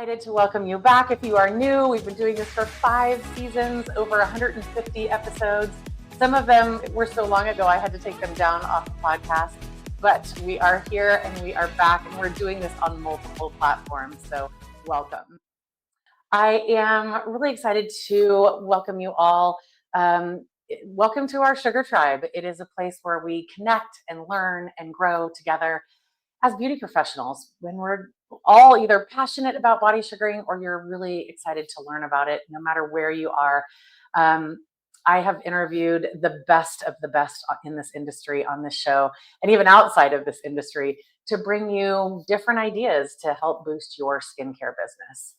Excited to welcome you back. If you are new, we've been doing this for 5 seasons, over 150 episodes. Some of them were so long ago, I had to take them down off the podcast, but we are here and we are back and we're doing this on multiple platforms. So welcome. I am really excited to welcome you all. Welcome to our Sugar Tribe. It is a place where we connect and learn and grow together as beauty professionals when we're all either passionate about body sugaring or you're really excited to learn about it, no matter where you are. Um, I have interviewed the best of the best in this industry on this show, and even outside of this industry, to bring you different ideas to help boost your skincare business.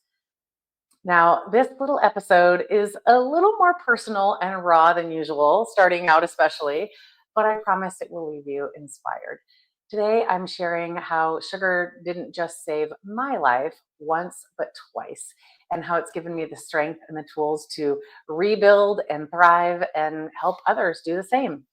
Now, this little episode is a little more personal and raw than usual, starting out especially, but I promise it will leave you inspired. Today, I'm sharing how sugar didn't just save my life once, but twice, and how it's given me the strength and the tools to rebuild and thrive and help others do the same.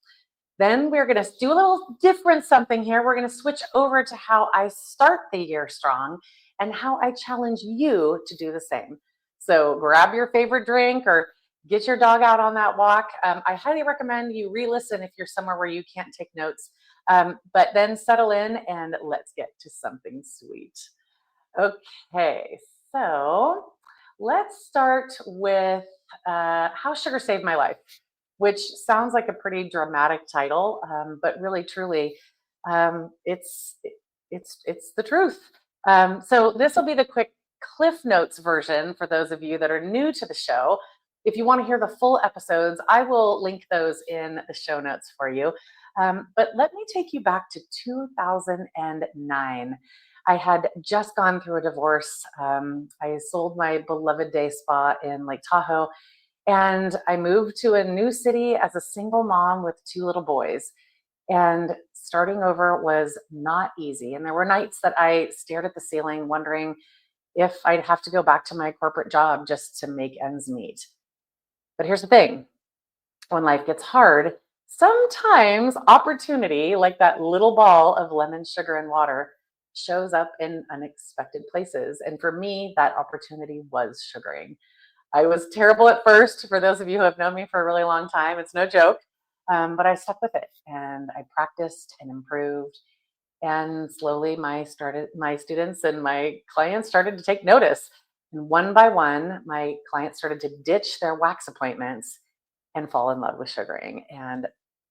Then we're going to do a little different something here. We're going to switch over to how I start the year strong and how I challenge you to do the same. So grab your favorite drink or get your dog out on that walk. I highly recommend you re-listen if you're somewhere where you can't take notes, but then settle in and let's get to something sweet. Okay, so let's start with how sugar saved my life, which sounds like a pretty dramatic title, but really, truly, it's it's the truth. So this will be the quick Cliff Notes version for those of you that are new to the show. If you want to hear the full episodes, I will link those in the show notes for you. But let me take you back to 2009. I had just gone through a divorce. I sold my beloved day spa in Lake Tahoe, and I moved to a new city as a single mom with 2 little boys. And starting over was not easy. And there were nights that I stared at the ceiling, wondering if I'd have to go back to my corporate job just to make ends meet. But here's the thing, when life gets hard, sometimes opportunity, like that little ball of lemon, sugar, and water, shows up in unexpected places. And for me, that opportunity was sugaring. I was terrible at first. For those of you who have known me for a really long time, it's no joke. But I stuck with it and I practiced and improved. And slowly my students and my clients started to take notice. And one by one, my clients started to ditch their wax appointments and fall in love with sugaring. And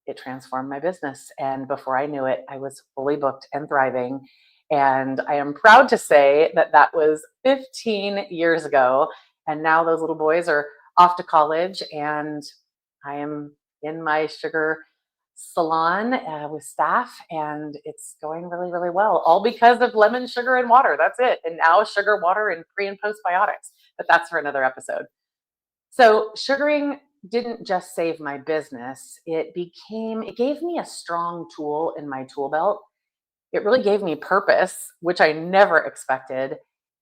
it transformed my business. And before I knew it, I was fully booked and thriving. And I am proud to say that that was 15 years ago. And now those little boys are off to college, and I am in my sugar salon with staff, and it's going really, really well. All because of lemon, sugar, and water. That's it. And now sugar, water, and pre and postbiotics. But that's for another episode. So sugaring didn't just save my business. It gave me a strong tool in my tool belt. It really gave me purpose, which I never expected,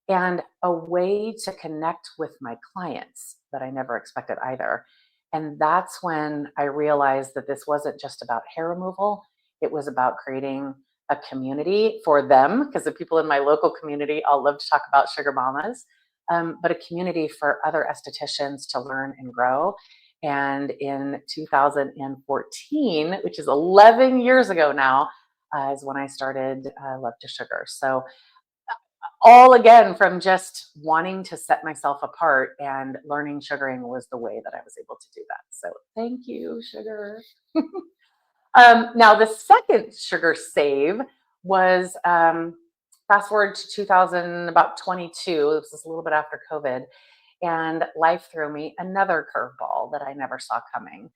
and a way to connect with my clients that I never expected either. And that's when I realized that this wasn't just about hair removal, it was about creating a community for them, because the people in my local community all love to talk about sugar mamas, but a community for other estheticians to learn and grow. And in 2014, which is 11 years ago now, is when I started Love to Sugar. So all again from just wanting to set myself apart, and learning sugaring was the way that I was able to do that. So thank you, sugar. Now the second sugar save was fast forward to 2000, about 22. This was a little bit after COVID, and life threw me another curveball that I never saw coming.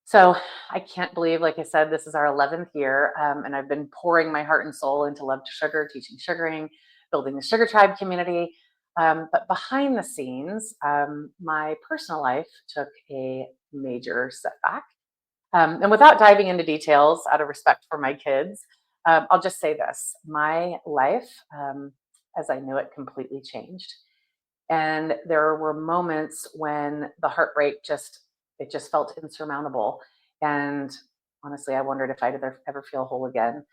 So I can't believe, like I said, this is our 11th year, and I've been pouring my heart and soul into Love to Sugar, teaching sugaring, building the Sugar Tribe community. But behind the scenes, my personal life took a major setback. And without diving into details, out of respect for my kids, I'll just say this: my life, as I knew it, completely changed. And there were moments when the heartbreak just felt insurmountable. And honestly, I wondered if I'd ever feel whole again.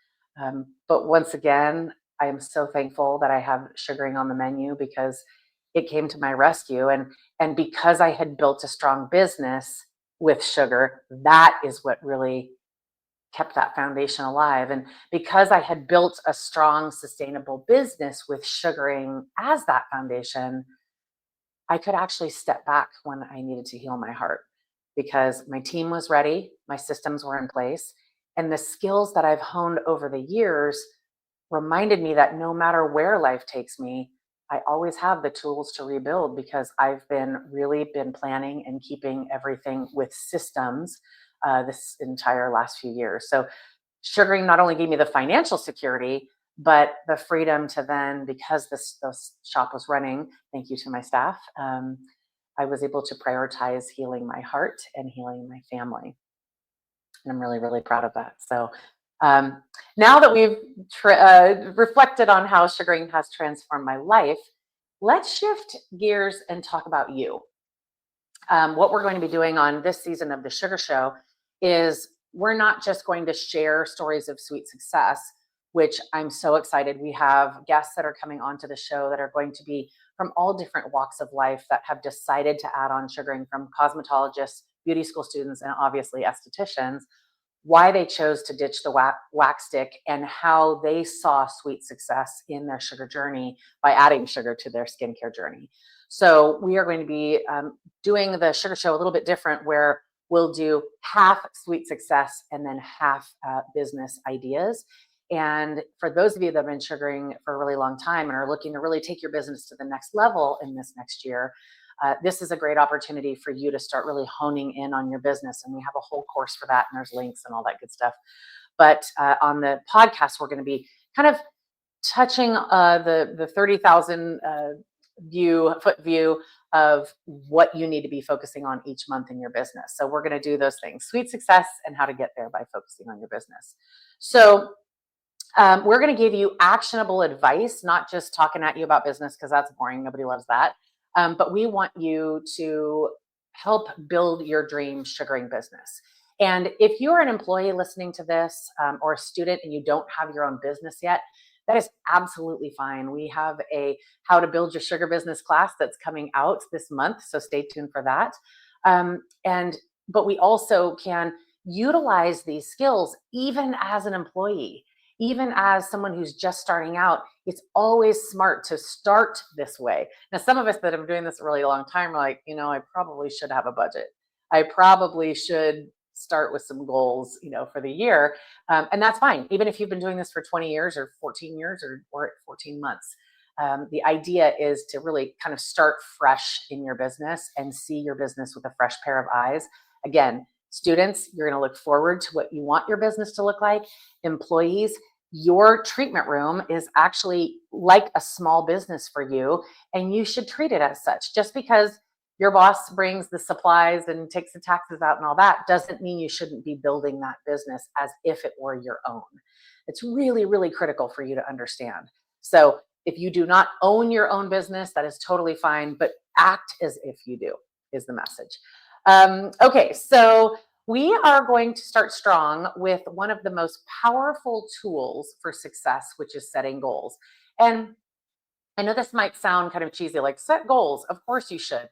But once again, I am so thankful that I have sugaring on the menu because it came to my rescue. And because I had built a strong business with sugar, that is what really kept that foundation alive. And because I had built a strong, sustainable business with sugaring as that foundation, I could actually step back when I needed to heal my heart because my team was ready, my systems were in place, and the skills that I've honed over the years reminded me that no matter where life takes me, I always have the tools to rebuild because I've been planning and keeping everything with systems this entire last few years. So sugaring not only gave me the financial security, but the freedom to then, because this shop was running, thank you to my staff, I was able to prioritize healing my heart and healing my family. And I'm really, really proud of that. So um, now that we've reflected on how sugaring has transformed my life, let's shift gears and talk about you. What we're going to be doing on this season of the Sugar Show is we're not just going to share stories of sweet success, which I'm so excited. We have guests that are coming onto the show that are going to be from all different walks of life that have decided to add on sugaring, from cosmetologists, beauty school students, and obviously estheticians, why they chose to ditch the wax stick and how they saw sweet success in their sugar journey by adding sugar to their skincare journey. So we are going to be doing the Sugar Show a little bit different, where we'll do half sweet success and then half business ideas. And for those of you that have been sugaring for a really long time and are looking to really take your business to the next level in this next year, this is a great opportunity for you to start really honing in on your business. And we have a whole course for that, and there's links and all that good stuff. But on the podcast, we're going to be kind of touching the 30,000 foot view of what you need to be focusing on each month in your business. So we're going to do those things: sweet success and how to get there by focusing on your business. So we're going to give you actionable advice, not just talking at you about business, because that's boring. Nobody loves that. But we want you to help build your dream sugaring business. And if you're an employee listening to this, or a student and you don't have your own business yet, that is absolutely fine. We have a How to Build Your Sugar Business class that's coming out this month, so stay tuned for that. But we also can utilize these skills even as an employee. Even as someone who's just starting out, it's always smart to start this way. Now, some of us that have been doing this a really long time are like, I probably should have a budget. I probably should start with some goals, for the year. And that's fine. Even if you've been doing this for 20 years or 14 years or 14 months. The idea is to really kind of start fresh in your business and see your business with a fresh pair of eyes. Again, students, you're going to look forward to what you want your business to look like. Employees, your treatment room is actually like a small business for you, and you should treat it as such. Just because your boss brings the supplies and takes the taxes out and all that doesn't mean you shouldn't be building that business as if it were your own. It's really, really critical for you to understand. So if you do not own your own business, that is totally fine, but act as if you do is the message. Okay, so we are going to start strong with one of the most powerful tools for success, which is setting goals. And I know this might sound kind of cheesy, like set goals. Of course you should.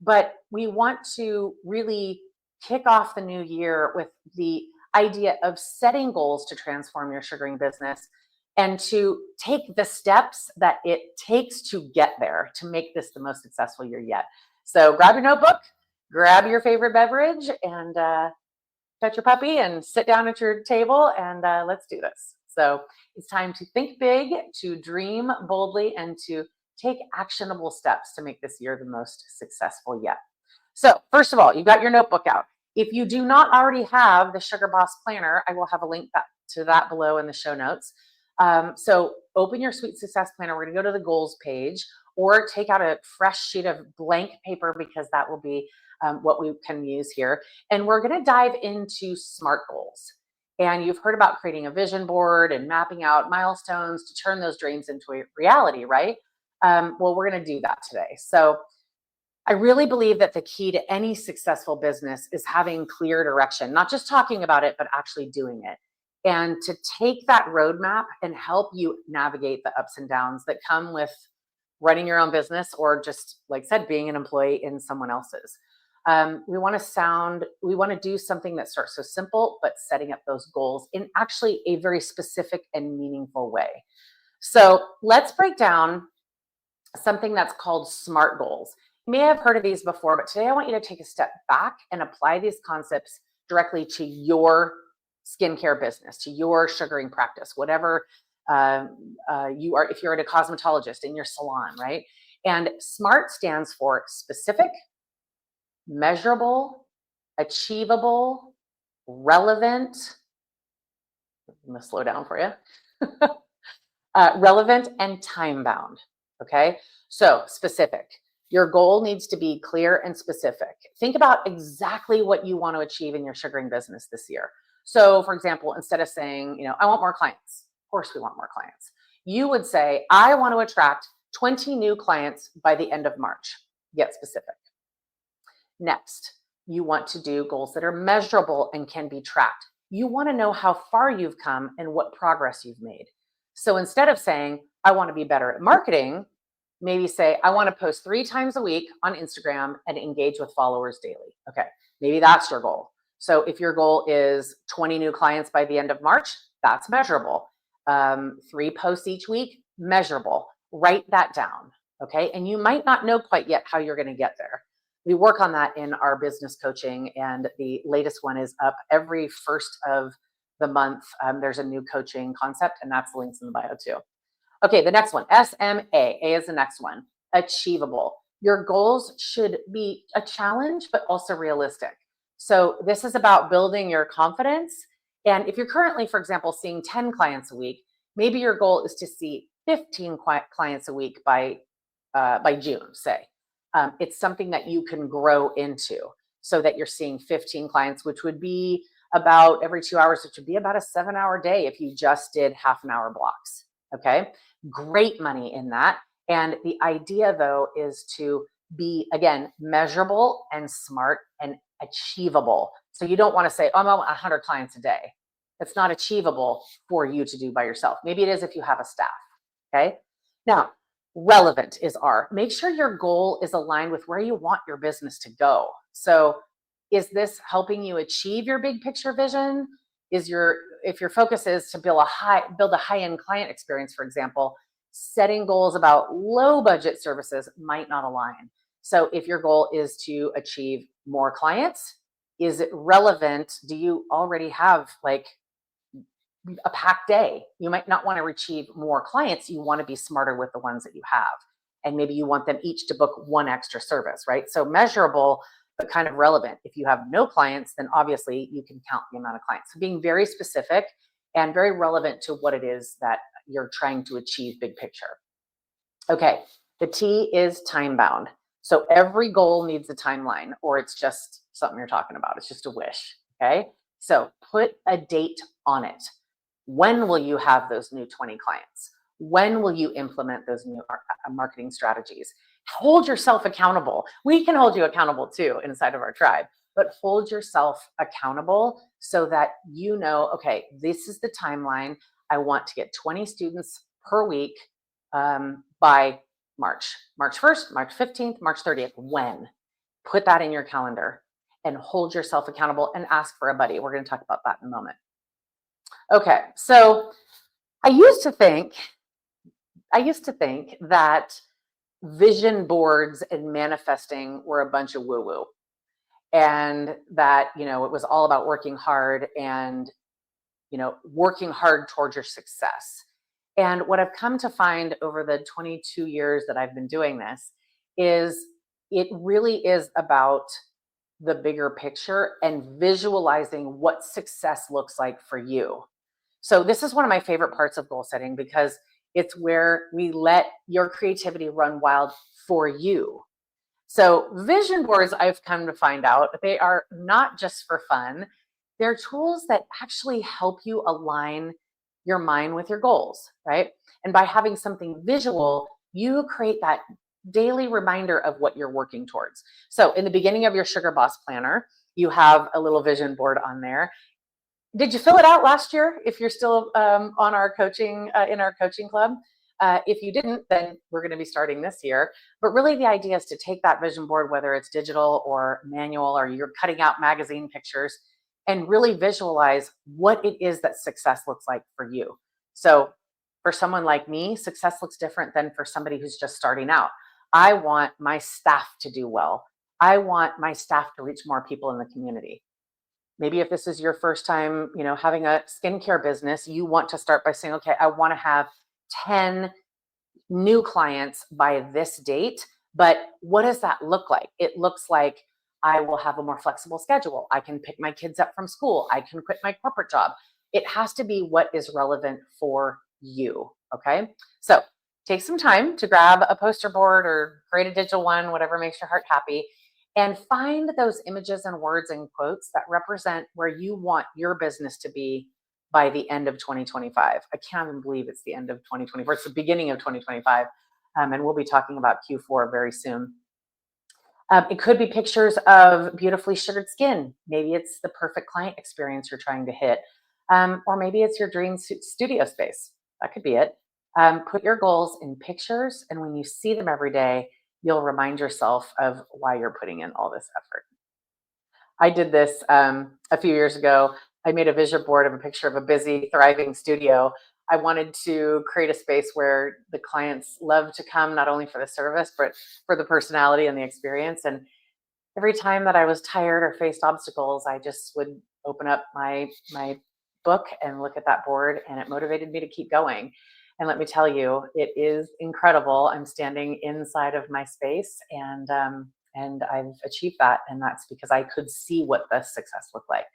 But we want to really kick off the new year with the idea of setting goals to transform your sugaring business and to take the steps that it takes to get there to make this the most successful year yet. So grab your notebook, grab your favorite beverage, and pet your puppy and sit down at your table, and let's do this. So it's time to think big, to dream boldly, and to take actionable steps to make this year the most successful yet. So first of all, you've got your notebook out. If you do not already have the Sugar Boss Planner, I will have a link to that below in the show notes. So open your Sweet Success Planner. We're going to go to the goals page, or take out a fresh sheet of blank paper, because that will be what we can use here. And we're going to dive into SMART goals. And you've heard about creating a vision board and mapping out milestones to turn those dreams into a reality, right? Well, we're going to do that today. So I really believe that the key to any successful business is having clear direction, not just talking about it, but actually doing it. and to take that roadmap and help you navigate the ups and downs that come with running your own business, or just, like I said, being an employee in someone else's. We want to do something that starts so simple, but setting up those goals in actually a very specific and meaningful way. So let's break down something that's called SMART goals. You may have heard of these before, but today I want you to take a step back and apply these concepts directly to your skincare business, to your sugaring practice, whatever you are, if you're at a cosmetologist in your salon, right? And SMART stands for specific, measurable, achievable, relevant. I'm gonna slow down for you. Relevant and time bound. Okay. So specific. Your goal needs to be clear and specific. Think about exactly what you want to achieve in your sugaring business this year. So, for example, instead of saying, I want more clients, of course we want more clients, you would say, I want to attract 20 new clients by the end of March. Get specific. Next, you want to do goals that are measurable and can be tracked. You want to know how far you've come and what progress you've made. So instead of saying, I want to be better at marketing, maybe say, I want to post 3 times a week on Instagram and engage with followers daily. Okay, maybe that's your goal. So if your goal is 20 new clients by the end of March, that's measurable. 3 posts each week, measurable. Write that down. Okay, and you might not know quite yet how you're going to get there. We work on that in our business coaching, and the latest one is up every first of the month. There's a new coaching concept, and that's the links in the bio too. Okay, the next one, SMA. A is the next one. Achievable. Your goals should be a challenge, but also realistic. So this is about building your confidence. And if you're currently, for example, seeing 10 clients a week, maybe your goal is to see 15 clients a week by June, say. It's something that you can grow into, so that you're seeing 15 clients, which would be about every 2 hours, which would be about a 7-hour day if you just did half an hour blocks. Okay, great money in that. And the idea, though, is to be, again, measurable and SMART and achievable. So you don't want to say, oh, I want 100 clients a day. That's not achievable for you to do by yourself. Maybe it is if you have a staff. Okay, now, relevant is R. Make sure your goal is aligned with where you want your business to go. So is this helping you achieve your big picture vision? If your focus is to build a high-end client experience, for example, setting goals about low budget services might not align. So if your goal is to achieve more clients, is it relevant? Do you already have like a packed day? You might not want to achieve more clients. You want to be smarter with the ones that you have. And maybe you want them each to book one extra service, right? So measurable, but kind of relevant. If you have no clients, then obviously you can count the amount of clients. So being very specific and very relevant to what it is that you're trying to achieve big picture. Okay, the T is time bound. So every goal needs a timeline, or it's just something you're talking about. It's just a wish. Okay, so put a date on it. When will you have those new 20 clients? When will you implement those new marketing strategies? Hold yourself accountable. We can hold you accountable too inside of our tribe, but hold yourself accountable so that you know, okay, this is the timeline. I want to get 20 students per week by March 1st, March 15th, March 30th. When? Put that in your calendar and hold yourself accountable and ask for a buddy. We're going to talk about that in a moment. Okay, so I used to think that vision boards and manifesting were a bunch of woo-woo, and that, it was all about working hard and, working hard towards your success. And what I've come to find over the 22 years that I've been doing this is it really is about the bigger picture and visualizing what success looks like for you. So this is one of my favorite parts of goal setting, because it's where we let your creativity run wild for you. So vision boards, I've come to find out, they are not just for fun. They're tools that actually help you align your mind with your goals, right? And by having something visual, you create that daily reminder of what you're working towards. So in the beginning of your Sugar Boss Planner, you have a little vision board on there. Did you fill it out last year? If you're still on our coaching, in our coaching club. If you didn't, then we're going to be starting this year. But really the idea is to take that vision board, whether it's digital or manual, or you're cutting out magazine pictures, and really visualize what it is that success looks like for you. So for someone like me, success looks different than for somebody who's just starting out. I want my staff to do well. I want my staff to reach more people in the community. Maybe if this is your first time, having a skincare business, you want to start by saying, okay, I want to have 10 new clients by this date. But what does that look like? It looks like I will have a more flexible schedule. I can pick my kids up from school. I can quit my corporate job. It has to be what is relevant for you. Okay. So take some time to grab a poster board or create a digital one, whatever makes your heart happy, and find those images and words and quotes that represent where you want your business to be by the end of 2025. I can't even believe it's the end of 2024. It's the beginning of 2025. And we'll be talking about Q4 very soon. It could be pictures of beautifully sugared skin. Maybe it's the perfect client experience you're trying to hit. Or maybe it's your dream studio space. That could be it. Put your goals in pictures, and when you see them every day, you'll remind yourself of why you're putting in all this effort. I did this a few years ago. I made a vision board of a picture of a busy, thriving studio. I wanted to create a space where the clients love to come, not only for the service, but for the personality and the experience. And every time that I was tired or faced obstacles, I just would open up my book and look at that board, and it motivated me to keep going. And let me tell you, it is incredible. I'm standing inside of my space, and I've achieved that, and that's because I could see what the success looked like.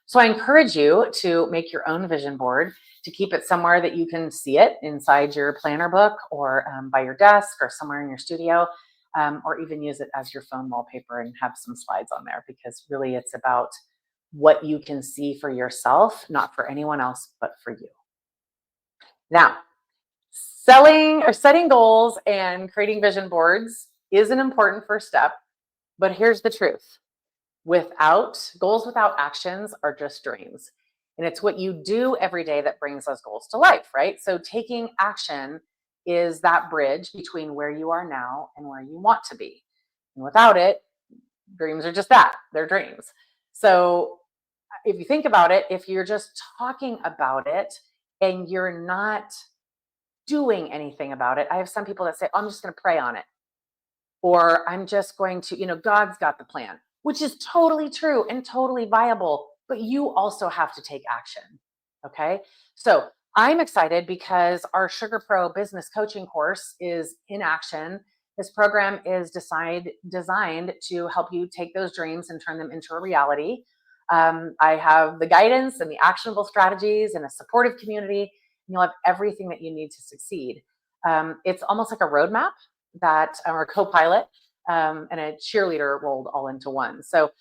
So I encourage you to make your own vision board, to keep it somewhere that you can see it inside your planner book, or by your desk, or somewhere in your studio, or even use it as your phone wallpaper and have some slides on there, because really it's about what you can see for yourself, not for anyone else, but for you. Now, setting goals and creating vision boards is an important first step, but here's the truth. Goals without actions are just dreams. And it's what you do every day that brings those goals to life, right? So taking action is that bridge between where you are now and where you want to be. And without it, dreams are just that, they're dreams. So if you think about it, if you're just talking about it and you're not doing anything about it, I have some people that say, oh, I'm just going to pray on it. Or I'm just going to, God's got the plan, which is totally true and totally viable, but you also have to take action. Okay. So I'm excited because our Sugar Pro business coaching course is in action. This program is designed to help you take those dreams and turn them into a reality. I have the guidance and the actionable strategies and a supportive community, and you'll have everything that you need to succeed. It's almost like a roadmap or a co-pilot, and a cheerleader rolled all into one. So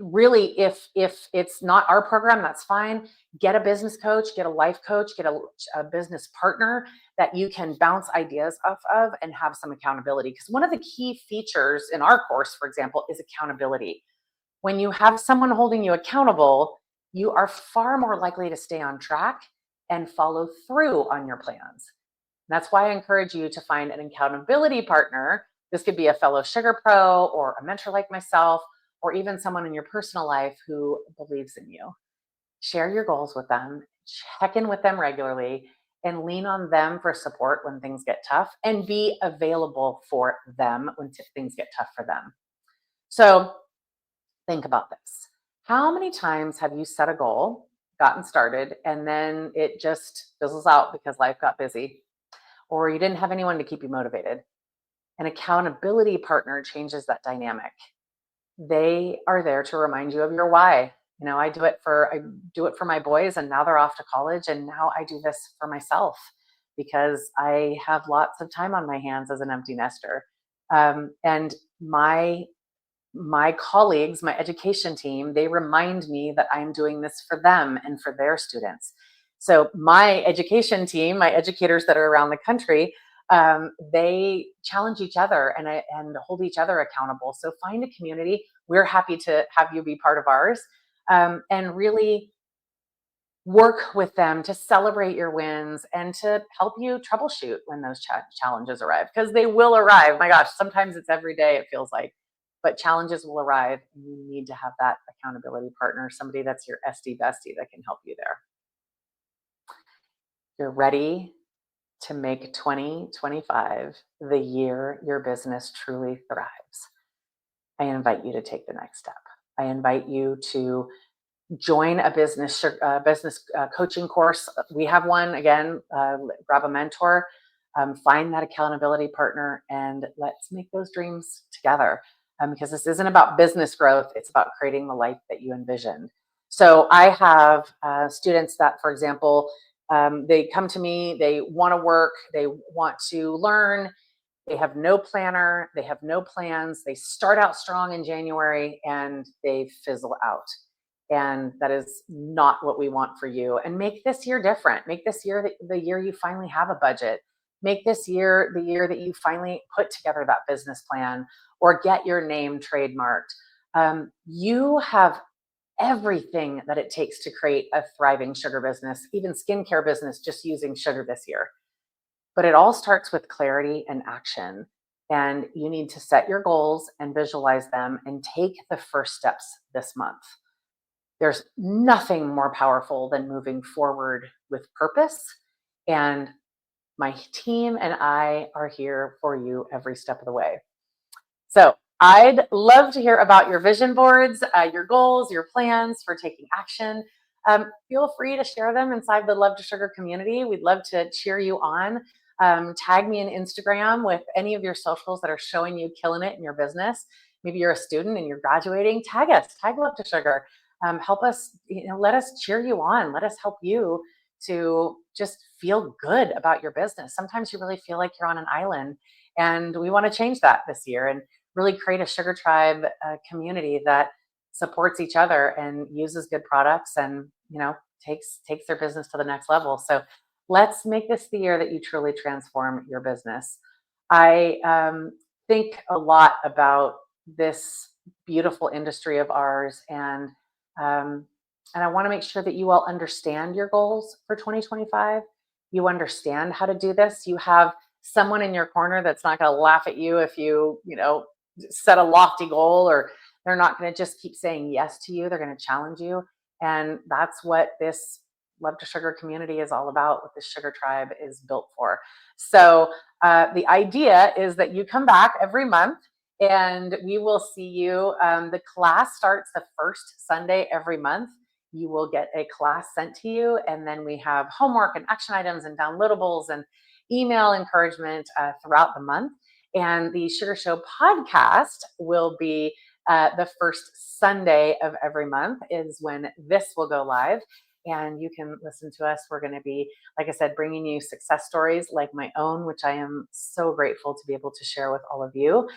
really, if it's not our program, that's fine. Get a business coach, get a life coach, get a business partner that you can bounce ideas off of and have some accountability. Because one of the key features in our course, for example, is accountability. When you have someone holding you accountable, you are far more likely to stay on track and follow through on your plans. That's why I encourage you to find an accountability partner. This could be a fellow Sugar Pro or a mentor like myself, or even someone in your personal life who believes in you. Share your goals with them, check in with them regularly, and lean on them for support when things get tough, and be available for them when things get tough for them. So think about this. How many times have you set a goal, gotten started, and then it just fizzles out because life got busy, or you didn't have anyone to keep you motivated? An accountability partner changes that dynamic. They are there to remind you of your why. I do it for my boys, and now they're off to college, and now I do this for myself because I have lots of time on my hands as an empty nester. And my colleagues, my education team, they remind me that I'm doing this for them and for their students. So my education team, my educators that are around the country, they challenge each other and hold each other accountable. So find a community. We're happy to have you be part of ours. and really work with them to celebrate your wins and to help you troubleshoot when those challenges arrive, because they will arrive. My gosh, sometimes it's every day, it feels like, but challenges will arrive. And you need to have that accountability partner, somebody that's your SD bestie that can help you there. You're ready to make 2025 the year your business truly thrives. I invite you to take the next step. I invite you to join a business coaching course. We have one. Again, grab a mentor, find that accountability partner, and let's make those dreams together. Because this isn't about business growth; it's about creating the life that you envisioned. So I have students that, for example, they come to me. They want to work. They want to learn. They have no planner, they have no plans. They start out strong in January and they fizzle out. And that is not what we want for you. And make this year different. Make this year the year you finally have a budget. Make this year the year that you finally put together that business plan or get your name trademarked. You have everything that it takes to create a thriving sugar business, even skincare business, just using sugar this year. But it all starts with clarity and action. And you need to set your goals and visualize them and take the first steps this month. There's nothing more powerful than moving forward with purpose. And my team and I are here for you every step of the way. So I'd love to hear about your vision boards, your goals, your plans for taking action. Feel free to share them inside the Love to Sugar community. We'd love to cheer you on. Tag me in Instagram with any of your socials that are showing you killing it in your business. Maybe you're a student and you're graduating. Tag us, tag Love to Sugar. Help us, let us cheer you on. Let us help you to just feel good about your business. Sometimes you really feel like you're on an island, and we want to change that this year and really create a sugar tribe community that supports each other and uses good products and takes their business to the next level. So let's make this the year that you truly transform your business. I think a lot about this beautiful industry of ours, um, and I want to make sure that you all understand your goals for 2025. You understand how to do this. You have someone in your corner that's not going to laugh at you if you set a lofty goal, or they're not going to just keep saying yes to you. They're going to challenge you. And that's what this Love to Sugar community is all about, what the Sugar Tribe is built for. So the idea is that you come back every month and we will see you. The class starts the first Sunday every month. You will get a class sent to you, and then we have homework and action items and downloadables and email encouragement throughout the month. And the Sugar Show podcast will be the first Sunday of every month is when this will go live. And you can listen to us. We're going to be, like I said, bringing you success stories like my own, which I am so grateful to be able to share with all of you.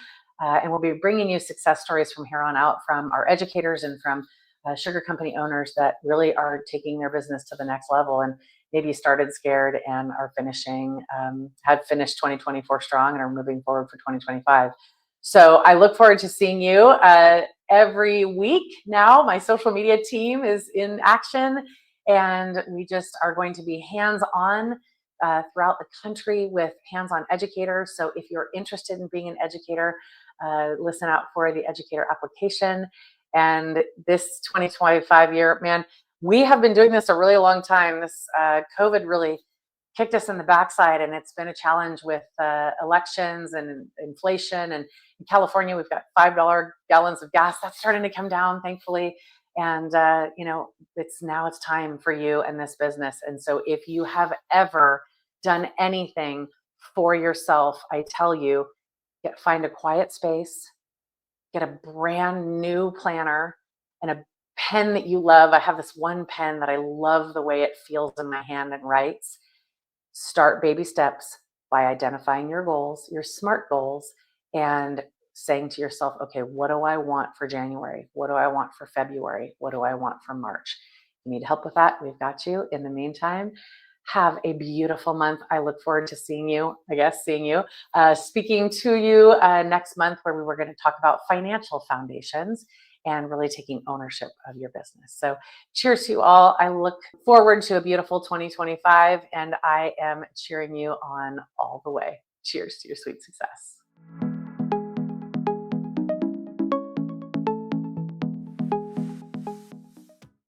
And we'll be bringing you success stories from here on out from our educators and from sugar company owners that really are taking their business to the next level and maybe started scared and are had finished 2024 strong and are moving forward for 2025. So I look forward to seeing you every week now. My social media team is in action, and we just are going to be hands-on throughout the country with hands-on educators. So if you're interested in being an educator, listen out for the educator application. And this 2025 year, man, we have been doing this a really long time. This COVID really kicked us in the backside, and it's been a challenge with elections and inflation. And in California, we've got $5 gallons of gas that's starting to come down, thankfully. And it's time for you and this business. And so, if you have ever done anything for yourself, I tell you, find a quiet space, get a brand new planner and a pen that you love. I have this one pen that I love the way it feels in my hand and writes. Start baby steps by identifying your goals, your SMART goals, and saying to yourself, okay, what do I want for January? What do I want for February? What do I want for March? You need help with that? We've got you. In the meantime, have a beautiful month. I look forward to seeing you, speaking to you next month, where we were going to talk about financial foundations. and really taking ownership of your business. So cheers to you all. I look forward to a beautiful 2025, and I am cheering you on all the way. Cheers to your sweet success.